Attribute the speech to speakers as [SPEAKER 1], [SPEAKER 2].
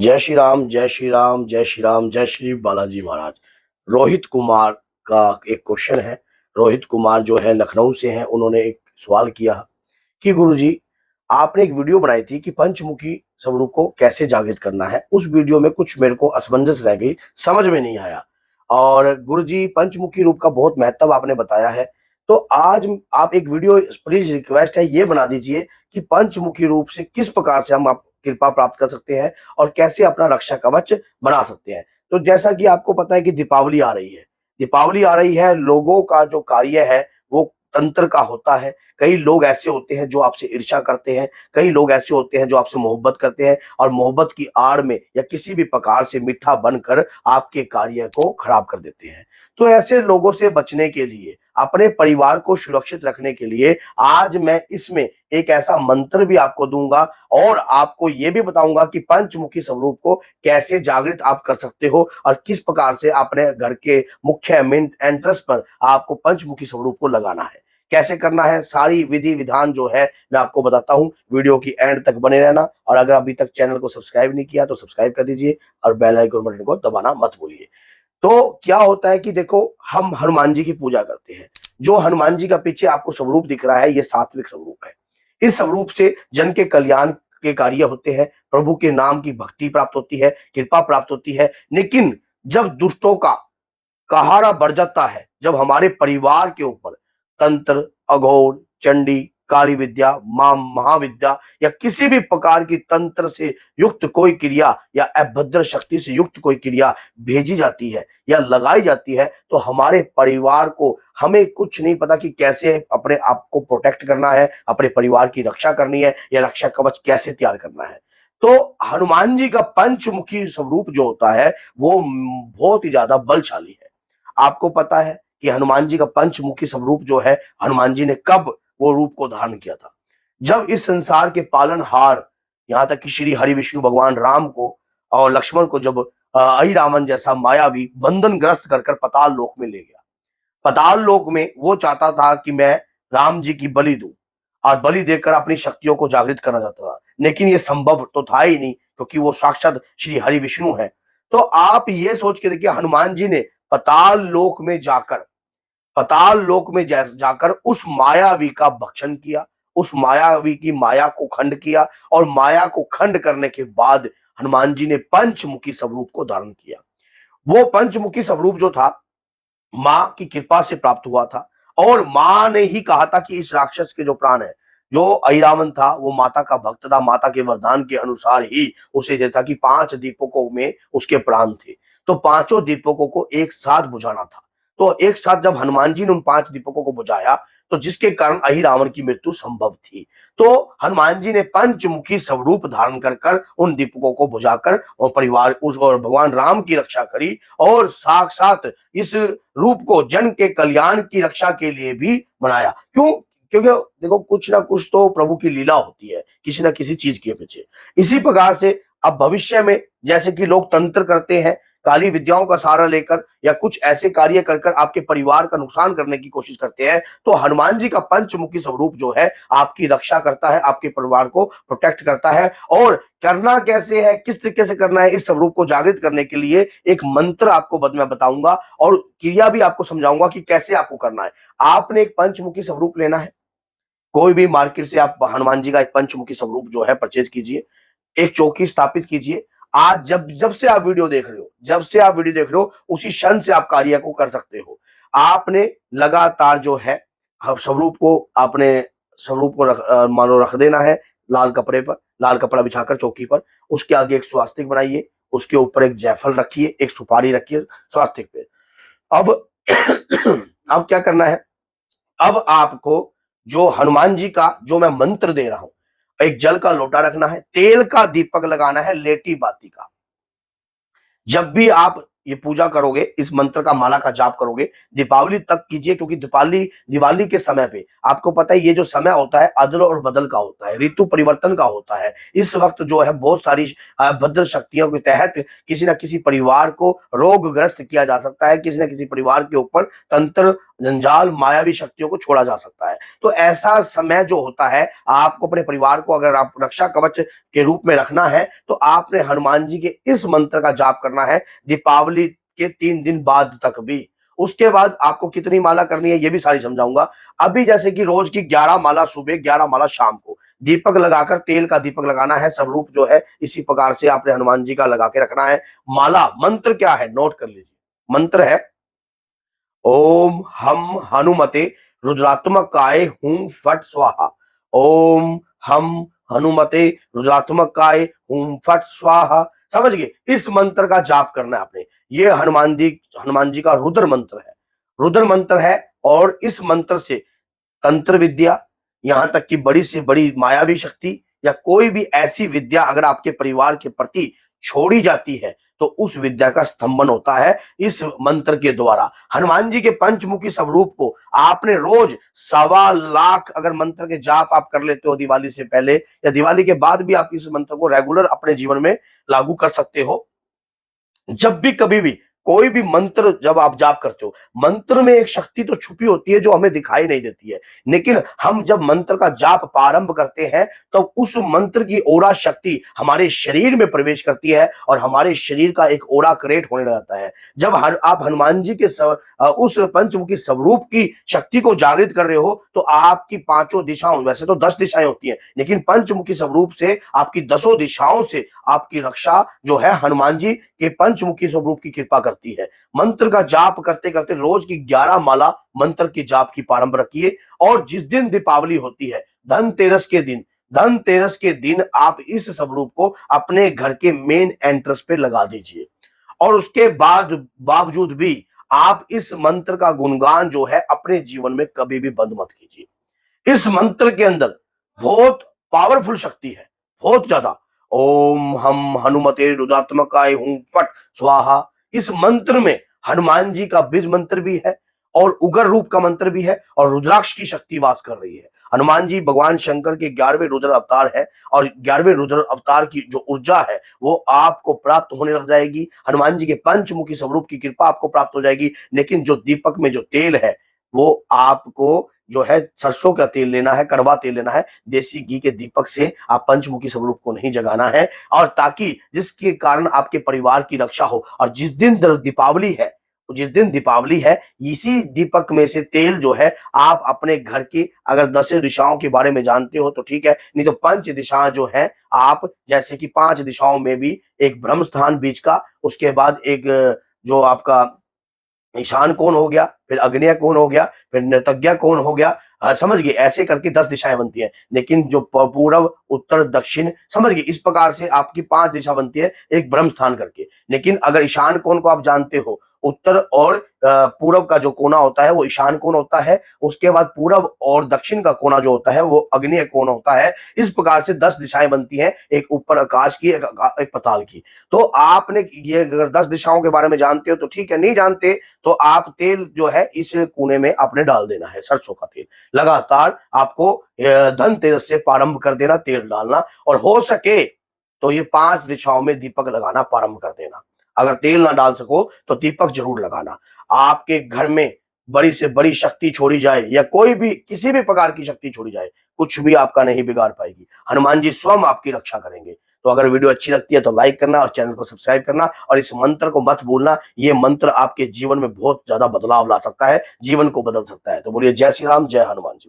[SPEAKER 1] जय श्री राम, जय श्री राम, जय श्री राम, जय श्री बालाजी महाराज। रोहित कुमार का एक क्वेश्चन है। रोहित कुमार जो है लखनऊ से हैं, उन्होंने एक सवाल किया कि गुरुजी, आपने एक वीडियो बनाई थी कि पंचमुखी स्वरूप को कैसे जागृत करना है। उस वीडियो में कुछ मेरे को असमंजस रह गई, समझ में नहीं आया। और गुरुजी, पंचमुखी रूप का बहुत महत्व आपने बताया है, तो आज आप एक वीडियो, प्लीज रिक्वेस्ट है, ये बना दीजिए कि पंचमुखी रूप से किस प्रकार से हम आप कृपा प्राप्त कर सकते हैं और कैसे अपना रक्षा कवच बना सकते हैं। तो जैसा कि आपको पता है कि दीपावली आ रही है, दीपावली आ रही है, लोगों का जो कार्य है वो तंत्र का होता है। कई लोग ऐसे होते हैं जो आपसे ईर्ष्या करते हैं, कई लोग ऐसे होते हैं जो आपसे मोहब्बत करते हैं और मोहब्बत की आड़ में या किसी भी प्रकार से मीठा बनकर आपके कार्य को खराब कर देते हैं। तो ऐसे लोगों से बचने के लिए, अपने परिवार को सुरक्षित रखने के लिए आज मैं इसमें एक ऐसा मंत्र भी आपको दूंगा और आपको ये भी बताऊंगा कि पंचमुखी स्वरूप को कैसे जागृत आप कर सकते हो और किस प्रकार से अपने घर के मुख्य मेन एंट्रेंस पर आपको पंचमुखी स्वरूप को लगाना है, कैसे करना है। सारी विधि विधान जो है मैं आपको बताता हूं। वीडियो की एंड तक बने रहना और अगर अभी तक चैनल को सब्सक्राइब नहीं किया तो सब्सक्राइब कर दीजिए और बेल आइकन बटन को दबाना मत भूलिए। तो क्या होता है कि देखो, हम हनुमान जी की पूजा करते हैं। जो हनुमान जी का पीछे आपको स्वरूप दिख रहा है, ये सात्विक स्वरूप है। इस स्वरूप से जन के कल्याण के कार्य होते हैं, प्रभु के नाम की भक्ति प्राप्त होती है, कृपा प्राप्त होती है। लेकिन जब दुष्टों का कहारा बढ़ जाता है, जब हमारे परिवार के ऊपर तंत्र, अघोर, चंडी, काली विद्या, मां महाविद्या या किसी भी प्रकार की तंत्र से युक्त कोई क्रिया या अभद्र शक्ति से युक्त कोई क्रिया भेजी जाती है या लगाई जाती है, तो हमारे परिवार को, हमें कुछ नहीं पता कि कैसे अपने आप को प्रोटेक्ट करना है, अपने परिवार की रक्षा करनी है या रक्षा कवच कैसे तैयार करना है। तो हनुमान जी का पंचमुखी स्वरूप जो होता है वो बहुत ही ज्यादा बलशाली है। आपको पता है कि हनुमान जी का पंचमुखी स्वरूप जो है, हनुमान जी ने कब वो रूप को धारण किया था? जब इस संसार के पालनहार, यहाँ तक कि श्री हरि विष्णु भगवान राम को और लक्ष्मण को जब अहि रावण जैसा मायावी बंधन ग्रस्त कर कर पताल लोक में ले गया। पताल लोक में वो चाहता था कि मैं राम जी की बलि दूं और बलि देकर अपनी शक्तियों को जागृत करना चाहता था, लेकिन ये संभव तो था ही नहीं क्योंकि वो साक्षात श्री हरि विष्णु है। तो आप ये सोच के देखिए, हनुमान जी ने पताल लोक में जाकर, पताल लोक में जाकर उस मायावी का भक्षण किया, उस मायावी की माया को खंड किया और माया को खंड करने के बाद हनुमान जी ने पंचमुखी स्वरूप को धारण किया। वो पंचमुखी स्वरूप जो था, मां की कृपा से प्राप्त हुआ था और मां ने ही कहा था कि इस राक्षस के जो प्राण है, जो अहिरावण था, वो माता का भक्त था, माता के वरदान के अनुसार ही उसे ये था कि 5 दीपकों में उसके प्राण थे, तो पांचों दीपकों को एक साथ बुझाना था। तो एक साथ जब हनुमान जी ने उन 5 दीपकों को बुझाया, तो जिसके कारण अहिरावण की मृत्यु संभव थी। तो हनुमान जी ने पंचमुखी स्वरूप धारण कर कर उन दीपकों को बुझाकर और परिवार उस और भगवान राम की रक्षा करी और साक्षात इस रूप को जन के कल्याण की रक्षा के लिए भी बनाया। क्यों? क्योंकि देखो, कुछ ना कुछ तो प्रभु की लीला होती है किसी ना किसी चीज के पीछे। इसी प्रकार से अब भविष्य में जैसे कि लोग तंत्र करते हैं, काली विद्याओं का सहारा लेकर या कुछ ऐसे कार्य कर कर आपके परिवार का नुकसान करने की कोशिश करते हैं, तो हनुमान जी का पंचमुखी स्वरूप जो है आपकी रक्षा करता है, आपके परिवार को प्रोटेक्ट करता है। और करना कैसे है, किस तरीके से करना है, इस स्वरूप को जागृत करने के लिए एक मंत्र आपको मैं बताऊंगा और क्रिया भी आपको समझाऊंगा कि कैसे आपको करना है। आपने एक पंचमुखी स्वरूप लेना है, कोई भी मार्केट से आप हनुमान जी का एक पंचमुखी स्वरूप जो है परचेज कीजिए, एक चौकी स्थापित कीजिए। आज जब जब से आप वीडियो देख रहे हो, जब से आप वीडियो देख रहे हो, उसी क्षण से आप कार्य को कर सकते हो। आपने लगातार जो है स्वरूप को, आपने स्वरूप को मानो रख देना है लाल कपड़े पर, लाल कपड़ा बिछाकर चौकी पर। उसके आगे एक स्वास्तिक बनाइए, उसके ऊपर एक जायफल रखिए, एक सुपारी रखिए स्वास्तिक पे। अब अब क्या करना है? अब आपको जो हनुमान जी का जो मैं मंत्र दे रहा हूं, एक जल का लोटा रखना है, तेल का दीपक लगाना है, लेटी बाती का। जब भी आप ये पूजा करोगे, इस मंत्र का माला का जाप करोगे, दीपावली तक कीजिए, क्योंकि दीपावली दिवाली के समय पे आपको पता है ये जो समय होता है अदल और बदल का होता है, ऋतु परिवर्तन का होता है। इस वक्त जो है बहुत सारी भद्र शक्तियों के तहत किसी न किसी परिवार को रोगग्रस्त किया जा सकता है, किसी न किसी परिवार के ऊपर तंत्र जंजाल मायावी शक्तियों को छोड़ा जा सकता है। तो ऐसा समय जो होता है, आपको अपने परिवार को अगर आप रक्षा कवच के रूप में रखना है तो आपने हनुमान जी के इस मंत्र का जाप करना है दीपावली के 3 दिन बाद तक भी। उसके बाद आपको कितनी माला करनी है ये भी सारी समझाऊंगा। अभी जैसे कि रोज की 11 माला सुबह, 11 माला शाम को, दीपक लगाकर, तेल का दीपक लगाना है। स्वरूप जो है इसी प्रकार से आपने हनुमान जी का लगा के रखना है। माला मंत्र क्या है नोट कर लीजिए। मंत्र है ओम हम हनुमते रुद्रात्मकाय हूं फट स्वाहा। ओम हम हनुमते रुद्रात्मकाय हूं फट स्वाहा। समझ गए? इस मंत्र का जाप करना है आपने। ये हनुमान जी का रुद्र मंत्र है। रुद्र मंत्र है और इस मंत्र से तंत्र विद्या, यहां तक कि बड़ी से बड़ी मायावी शक्ति या कोई भी ऐसी विद्या अगर आपके परिवार के प्रति छोड़ी जाती है तो उस विद्या का स्तंभन होता है इस मंत्र के द्वारा। हनुमान जी के पंचमुखी स्वरूप को आपने रोज 1.25 लाख अगर मंत्र के जाप आप कर लेते हो दिवाली से पहले या दिवाली के बाद भी आप इस मंत्र को रेगुलर अपने जीवन में लागू कर सकते हो। जब भी कभी भी कोई भी मंत्र जब आप जाप करते हो, मंत्र में एक शक्ति तो छुपी होती है जो हमें दिखाई नहीं देती है, लेकिन हम जब मंत्र का जाप प्रारंभ करते हैं तो उस मंत्र की ओरा शक्ति हमारे शरीर में प्रवेश करती है और हमारे शरीर का एक ओरा क्रिएट होने लगता है। जब आप हनुमान जी के उस पंचमुखी स्वरूप की शक्ति को जागृत कर रहे हो तो आपकी 5 दिशाओं, वैसे तो 10 दिशाएं होती हैं, लेकिन पंचमुखी स्वरूप से आपकी 10 दिशाओं से आपकी रक्षा जो है हनुमान जी के पंचमुखी स्वरूप की कृपा करती है। मंत्र का जाप करते करते रोज की 11 माला मंत्र की जाप की प्रारंभ रखिए। और जिस दिन दीपावली होती है, धनतेरस के दिन आप इस स्वरूप को अपने घर के मेन एंट्रेंस पे लगा दीजिए। और उसके बाद बावजूद भी आप इस मंत्र का गुणगान जो है अपने जीवन में कभी भी बंद मत कीजिए। इस मंत्र के अंदर बहुत पावरफुल शक्ति है, बहुत ज्यादा। ओम हम हनुमते रुद्रात्मकाय हूं फट स्वाहा। इस मंत्र में हनुमान जी का बीज मंत्र भी है और उग्र रूप का मंत्र भी है और रुद्राक्ष की शक्ति वास कर रही है। हनुमान जी भगवान शंकर के 11वें रुद्र अवतार है और 11वें रुद्र अवतार की जो ऊर्जा है वो आपको प्राप्त होने लग जाएगी। हनुमान जी के पंचमुखी स्वरूप की कृपा आपको प्राप्त हो जाएगी। लेकिन जो दीपक में जो तेल है वो आपको जो है सरसों का तेल लेना है, कड़वा तेल लेना है। देसी घी के दीपक से आप पंचमुखी स्वरूप को नहीं जगाना है, और ताकि जिसके कारण आपके परिवार की रक्षा हो। और जिस दिन दीपावली है इसी दीपक में से तेल जो है आप अपने घर की अगर 10 दिशाओं के बारे में जानते हो तो ठीक है, नहीं तो 5 दिशाएं जो है आप, जैसे कि 5 दिशाओं में भी एक ब्रह्म स्थान बीच का, उसके बाद एक जो आपका ईशान कोण हो गया, फिर अग्नेय कोण हो गया, फिर नैऋत्य कोण हो गया। समझ गए? ऐसे करके 10 दिशाएं बनती हैं। लेकिन जो पूर्व उत्तर दक्षिण, समझ गए, इस प्रकार से आपकी 5 दिशा बनती है एक ब्रह्म स्थान करके। लेकिन अगर ईशान कोण को आप जानते हो, उत्तर और पूर्व का जो कोना होता है वो ईशान कोण होता है। उसके बाद पूर्व और दक्षिण का कोना जो होता है वो अग्नेय कोण होता है। इस प्रकार से 10 दिशाएं बनती हैं, एक ऊपर आकाश की, एक पाताल की। तो आपने ये अगर 10 दिशाओं के बारे में जानते हो तो ठीक है, नहीं जानते तो आप तेल जो है इस कोने में आपने डाल देना है, सरसों का तेल। लगातार आपको धनतेरस से प्रारंभ कर देना तेल डालना, और हो सके तो ये 5 दिशाओं में दीपक लगाना प्रारंभ कर देना। अगर तेल ना डाल सको तो दीपक जरूर लगाना। आपके घर में बड़ी से बड़ी शक्ति छोड़ी जाए या कोई भी किसी भी प्रकार की शक्ति छोड़ी जाए, कुछ भी आपका नहीं बिगाड़ पाएगी। हनुमान जी स्वयं आपकी रक्षा करेंगे। तो अगर वीडियो अच्छी लगती है तो लाइक करना और चैनल को सब्सक्राइब करना, और इस मंत्र को मत भूलना। ये मंत्र आपके जीवन में बहुत ज्यादा बदलाव ला सकता है, जीवन को बदल सकता है। तो बोलिए जय श्री राम, जय हनुमान जी।